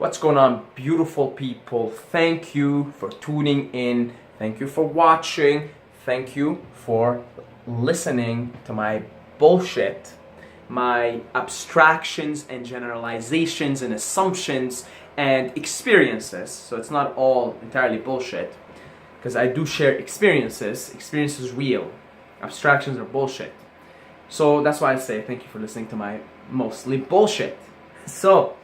What's going on, beautiful people? Thank you for tuning in. Thank you for watching. Thank you for listening to my bullshit, my abstractions and generalizations and assumptions and experiences. So it's not all entirely bullshit, because I do share experiences. Experiences real. Abstractions are bullshit. So that's why I say thank you for listening to my mostly bullshit. So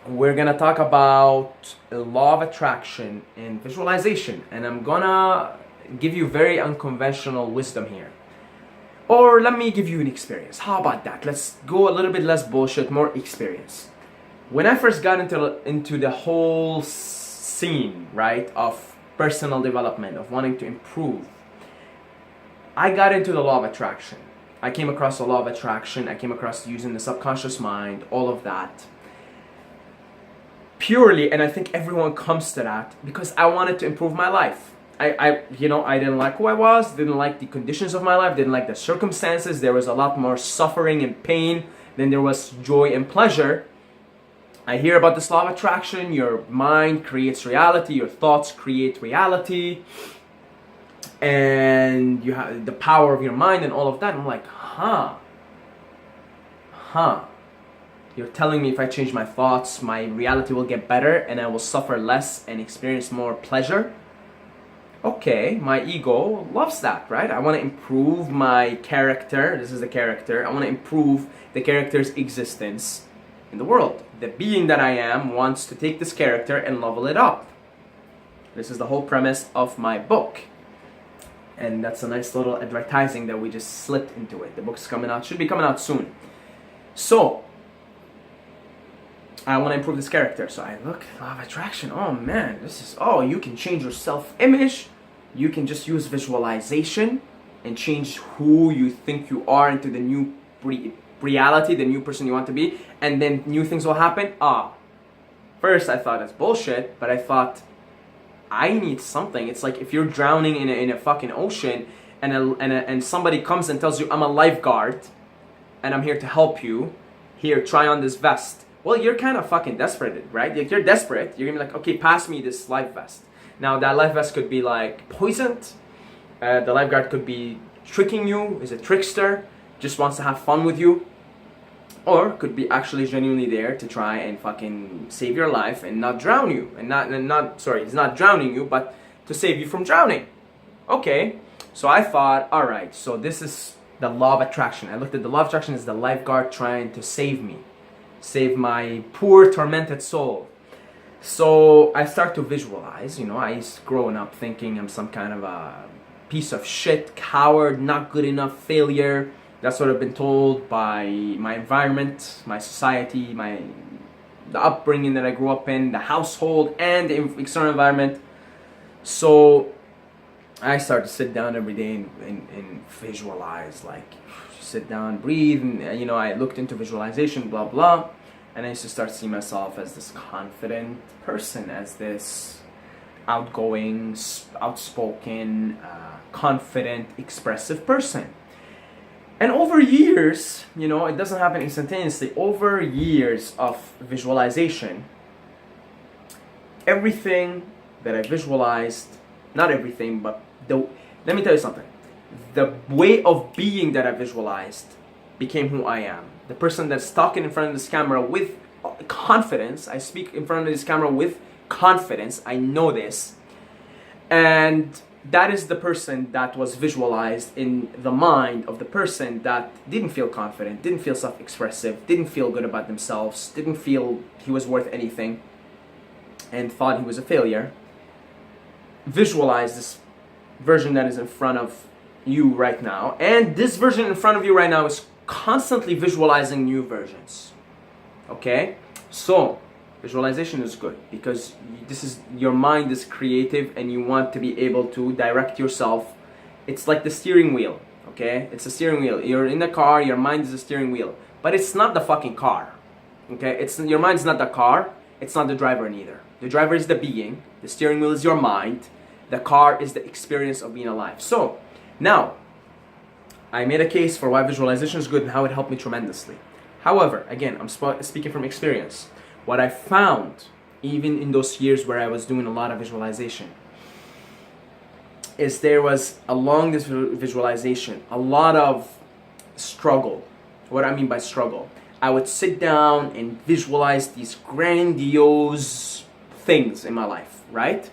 we're gonna talk about the law of attraction and visualization, and I'm gonna give you very unconventional wisdom here. Or let me give you an experience. How about that? Let's go a little bit less bullshit, more experience. When I first got into the whole scene, right, of personal development, of wanting to improve, I got into the law of attraction. I came across the law of attraction. I came across using the subconscious mind, all of that. Purely, and I think everyone comes to that because I wanted to improve my life. I didn't like who I was, didn't like the conditions of my life, didn't like the circumstances. There was a lot more suffering and pain than there was joy and pleasure. I hear about this law of attraction. Your mind creates reality, your thoughts create reality, and you have the power of your mind and all of that. And I'm like, You're telling me if I change my thoughts, my reality will get better and I will suffer less and experience more pleasure? Okay, my ego loves that, right? I want to improve my character. This is the character. I want to improve the character's existence in the world. The being that I am wants to take this character and level it up. This is the whole premise of my book. And that's a nice little advertising that we just slipped into it. The book's coming out, should be coming out soon. So, I want to improve this character. So I look, law of attraction. Oh man, you can change your self-image. You can just use visualization and change who you think you are into the new reality, the new person you want to be, and then new things will happen. First I thought it's bullshit, but I thought I need something. It's like if you're drowning in a fucking ocean and somebody comes and tells you, I'm a lifeguard and I'm here to help you. Here, try on this vest. Well, you're kind of fucking desperate, right? Like, you're desperate. You're gonna be like, okay, pass me this life vest. Now, that life vest could be like poisoned. The lifeguard could be tricking you, is a trickster, just wants to have fun with you. Or could be actually genuinely there to try and fucking save your life and not drown you. He's not drowning you, but to save you from drowning. Okay, so I thought, alright, so this is the law of attraction. I looked at the law of attraction as the lifeguard trying to save me. Save my poor, tormented soul. So I start to visualize, I used growing up thinking I'm some kind of a piece of shit, coward, not good enough, failure. That's what I've been told by my environment, my society, the upbringing that I grew up in, the household, and the external environment. So I start to sit down every day and visualize, like sit down, breathe, and I looked into visualization, blah blah, and I used to start seeing myself as this confident person, as this outgoing, outspoken, confident, expressive person. And over years, it doesn't happen instantaneously. Over years of visualization, everything that I visualized, not everything, but let me tell you something. The way of being that I visualized became who I am. The person that's talking in front of this camera with confidence. I speak in front of this camera with confidence. I know this. And that is the person that was visualized in the mind of the person that didn't feel confident, didn't feel self-expressive, didn't feel good about themselves, didn't feel he was worth anything, and thought he was a failure. Visualize this version that is in front of you right now, and this version in front of you right now is constantly visualizing new versions. Okay? So, visualization is good because your mind is creative and you want to be able to direct yourself. It's like the steering wheel, okay? It's a steering wheel. You're in the car, your mind is the steering wheel, but it's not the fucking car. Okay? Your mind's not the car, it's not the driver neither. The driver is the being, the steering wheel is your mind, the car is the experience of being alive. So, now I made a case for why visualization is good and how it helped me tremendously. However, again, I'm speaking from experience. what I found, even in those years where I was doing a lot of visualization, is there was along this visualization a lot of struggle. What I mean by struggle, I would sit down and visualize these grandiose things in my life, right?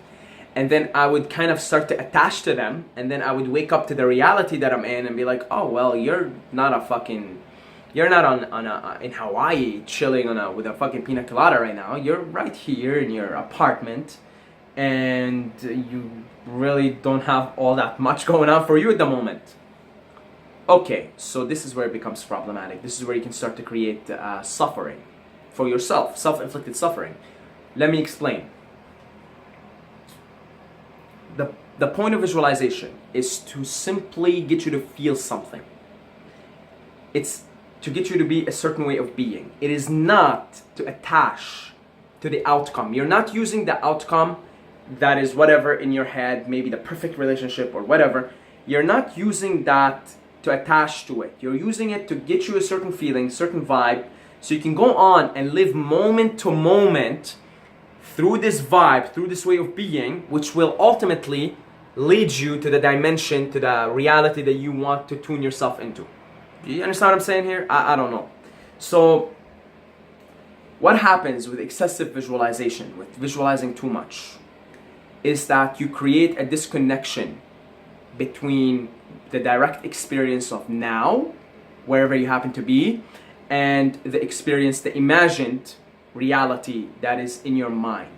And then I would kind of start to attach to them, and then I would wake up to the reality that I'm in and be like, oh well, you're not in Hawaii chilling with a fucking pina colada right now. You're right here in your apartment, and you really don't have all that much going on for you at the moment. Okay, so this is where it becomes problematic. This is where you can start to create suffering for yourself, self-inflicted suffering. Let me explain. The point of visualization is to simply get you to feel something. It's to get you to be a certain way of being. It is not to attach to the outcome. You're not using the outcome that is whatever in your head, maybe the perfect relationship or whatever. You're not using that to attach to it. You're using it to get you a certain feeling, certain vibe, so you can go on and live moment to moment through this vibe, through this way of being, which will ultimately lead you to the dimension, to the reality that you want to tune yourself into. Do you understand what I'm saying here? I don't know. So what happens with excessive visualization, with visualizing too much, is that you create a disconnection between the direct experience of now, wherever you happen to be, and the experience, the imagined reality that is in your mind.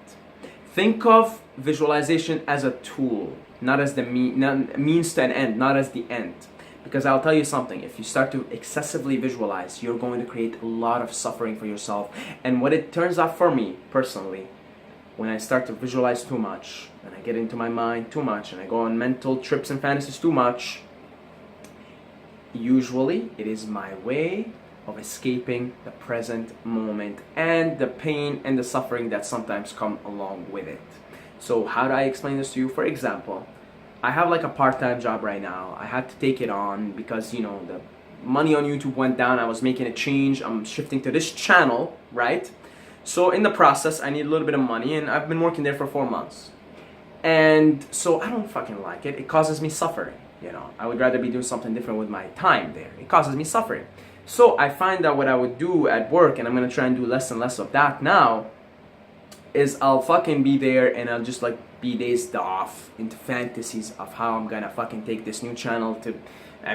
Think of visualization as a tool, not as the means to an end, not as the end. Because I'll tell you something, if you start to excessively visualize, you're going to create a lot of suffering for yourself. And what it turns out for me, personally, when I start to visualize too much, and I get into my mind too much, and I go on mental trips and fantasies too much, usually it is my way of escaping the present moment and the pain and the suffering that sometimes come along with it. So how do I explain this to you? For example, I have like a part-time job right now. I had to take it on because, you know, the money on YouTube went down. I was making a change. I'm shifting to this channel, right? So in the process, I need a little bit of money, and I've been working there for 4 months. And so I don't fucking like it. It causes me suffering, you know. I would rather be doing something different with my time there. It causes me suffering. So I find that what I would do at work, and I'm gonna try and do less and less of that now, is I'll fucking be there and I'll just like be dazed off into fantasies of how I'm gonna fucking take this new channel to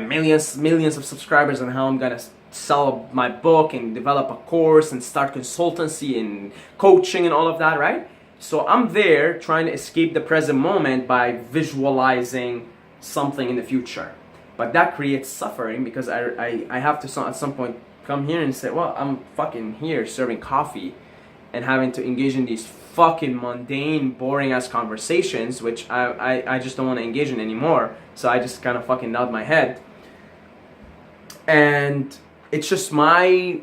millions of subscribers, and how I'm gonna sell my book and develop a course and start consultancy and coaching and all of that, right? So I'm there trying to escape the present moment by visualizing something in the future. But that creates suffering because I have to at some point come here and say, well, I'm fucking here serving coffee and having to engage in these fucking mundane, boring ass conversations, which I just don't want to engage in anymore. So I just kind of fucking nod my head. And it's just my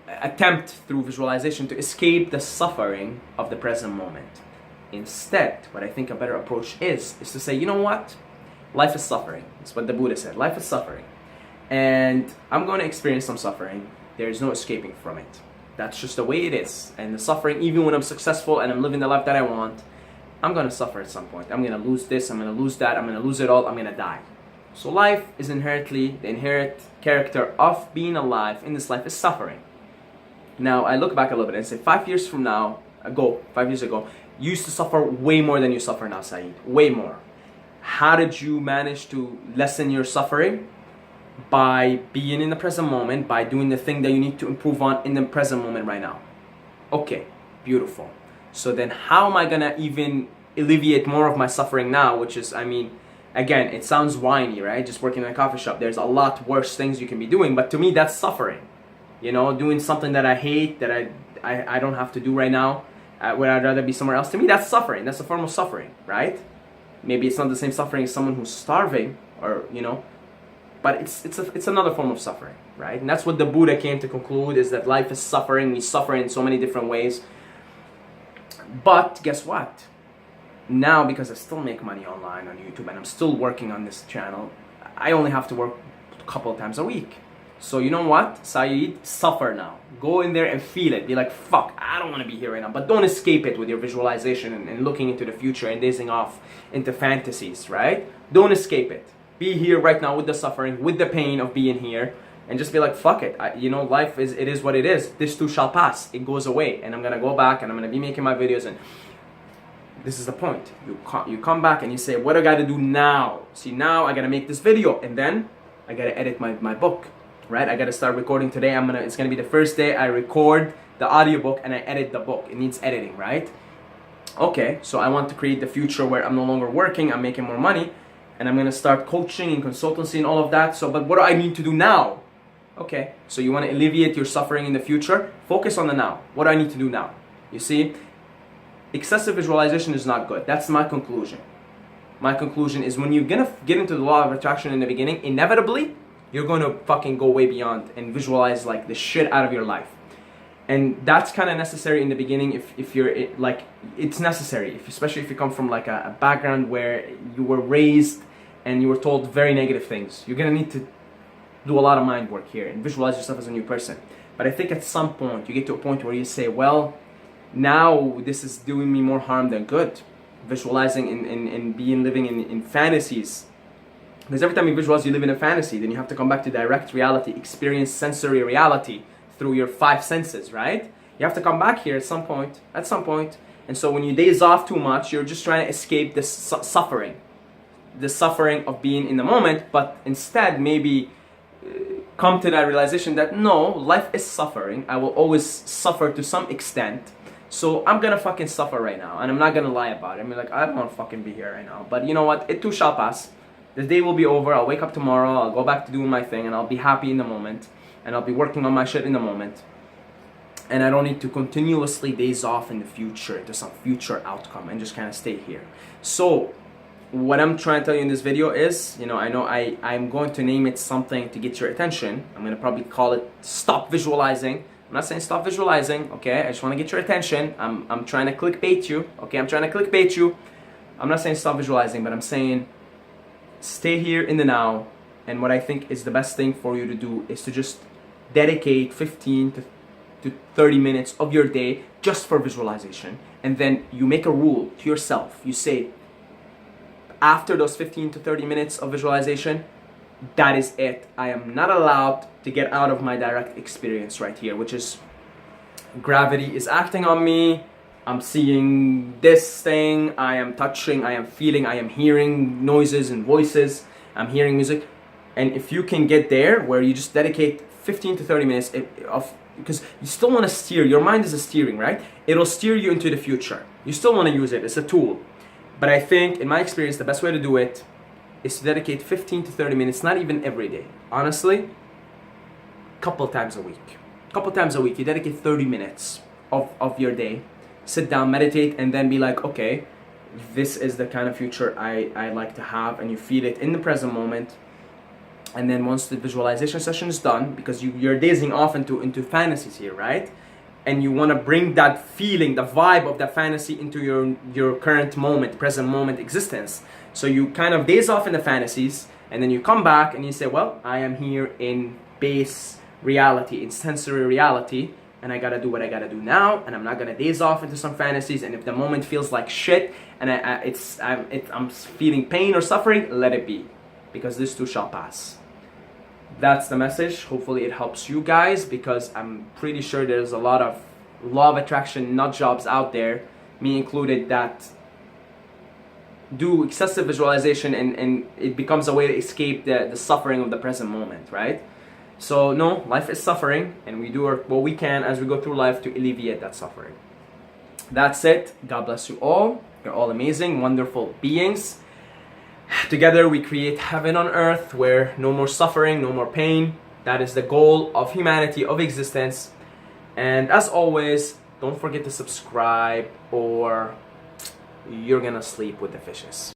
attempt through visualization to escape the suffering of the present moment. Instead, what I think a better approach is to say, you know what? Life is suffering. That's what the Buddha said. Life is suffering. And I'm going to experience some suffering. There's no escaping from it. That's just the way it is. And the suffering, even when I'm successful and I'm living the life that I want, I'm going to suffer at some point. I'm going to lose this, I'm going to lose that, I'm going to lose it all, I'm going to die. So life is inherently, the inherent character of being alive in this life is suffering. Now, I look back a little bit and say 5 years ago, you used to suffer way more than you suffer now, Saeed. Way more. How did you manage to lessen your suffering? By being in the present moment, by doing the thing that you need to improve on in the present moment right now. Okay, beautiful. So then how am I gonna even alleviate more of my suffering now? Which is, I mean, again, it sounds whiny, right? Just working in a coffee shop. There's a lot worse things you can be doing, but to me that's suffering. You know, doing something that I hate, that I don't have to do right now, where I'd rather be somewhere else. To me, that's suffering. That's a form of suffering, right? Maybe it's not the same suffering as someone who's starving, or, you know, but it's another form of suffering, right? And that's what the Buddha came to conclude, is that life is suffering. We suffer in so many different ways. But guess what? Now, because I still make money online on YouTube and I'm still working on this channel, I only have to work a couple of times a week. So you know what, Saeed? Suffer now. Go in there and feel it. Be like, fuck, I don't want to be here right now. But don't escape it with your visualization and looking into the future and dazing off into fantasies, right? Don't escape it. Be here right now with the suffering, with the pain of being here. And just be like, fuck it. Life is what it is. This too shall pass. It goes away. And I'm going to go back and I'm going to be making my videos. And this is the point. You come back and you say, what do I got to do now? See, now I got to make this video. And then I got to edit my book. Right? I gotta start recording today. It's gonna be the first day I record the audiobook and I edit the book. It needs editing, right? Okay, so I want to create the future where I'm no longer working, I'm making more money, and I'm gonna start coaching and consultancy and all of that. But what do I need to do now? Okay, so you wanna alleviate your suffering in the future? Focus on the now. What do I need to do now? You see, excessive visualization is not good. That's my conclusion. My conclusion is when you're gonna get into the law of attraction in the beginning, inevitably, you're going to fucking go way beyond and visualize like the shit out of your life. And that's kind of necessary in the beginning if you're like, it's necessary, especially if you come from like a background where you were raised and you were told very negative things. You're going to need to do a lot of mind work here and visualize yourself as a new person. But I think at some point, you get to a point where you say, well, now this is doing me more harm than good. Visualizing and living in fantasies. Because every time you visualize, you live in a fantasy. Then you have to come back to direct reality, experience sensory reality through your 5 senses, right? You have to come back here at some point. And so when you daze off too much, you're just trying to escape this suffering. The suffering of being in the moment, but instead maybe come to that realization that no, life is suffering. I will always suffer to some extent. So I'm gonna fucking suffer right now. And I'm not gonna lie about it. Like, I don't wanna fucking be here right now. But you know what? It too shall pass. The day will be over, I'll wake up tomorrow, I'll go back to doing my thing, and I'll be happy in the moment, and I'll be working on my shit in the moment. And I don't need to continuously daze off in the future into some future outcome and just kind of stay here. So, what I'm trying to tell you in this video is, I'm going to name it something to get your attention. I'm going to probably call it Stop Visualizing. I'm not saying stop visualizing, okay? I just want to get your attention. I'm trying to clickbait you, okay? I'm not saying stop visualizing, but I'm saying stay here in the now, and what I think is the best thing for you to do is to just dedicate 15 to 30 minutes of your day just for visualization. And then you make a rule to yourself. You say, after those 15 to 30 minutes of visualization, that is it. I am not allowed to get out of my direct experience right here, which is gravity is acting on me. I'm seeing this thing, I am touching, I am feeling, I am hearing noises and voices, I'm hearing music. And if you can get there where you just dedicate 15 to 30 minutes because you still want to steer, your mind is a steering, right? It'll steer you into the future. You still want to use it, it's a tool. But I think, in my experience, the best way to do it is to dedicate 15 to 30 minutes, not even every day. Honestly, couple times a week. You dedicate 30 minutes of your day. Sit down, meditate, and then be like, okay, this is the kind of future I like to have, and you feel it in the present moment. And then once the visualization session is done, because you're dazing off into fantasies here, right? And you want to bring that feeling, the vibe of that fantasy into your current moment, present moment existence. So you kind of daze off in the fantasies, and then you come back and you say, well, I am here in base reality, in sensory reality, and I gotta do what I gotta do now, and I'm not gonna daze off into some fantasies. And if the moment feels like shit, and I'm feeling pain or suffering, let it be, because this too shall pass. That's the message. Hopefully it helps you guys, because I'm pretty sure there's a lot of law of attraction nut jobs out there, me included, that do excessive visualization and it becomes a way to escape the suffering of the present moment, right? So no, life is suffering, and we do what we can as we go through life to alleviate that suffering. That's it. God bless you all. You're all amazing, wonderful beings. Together we create heaven on earth, where no more suffering, no more pain. That is the goal of humanity, of existence. And as always, don't forget to subscribe, or you're gonna sleep with the fishes.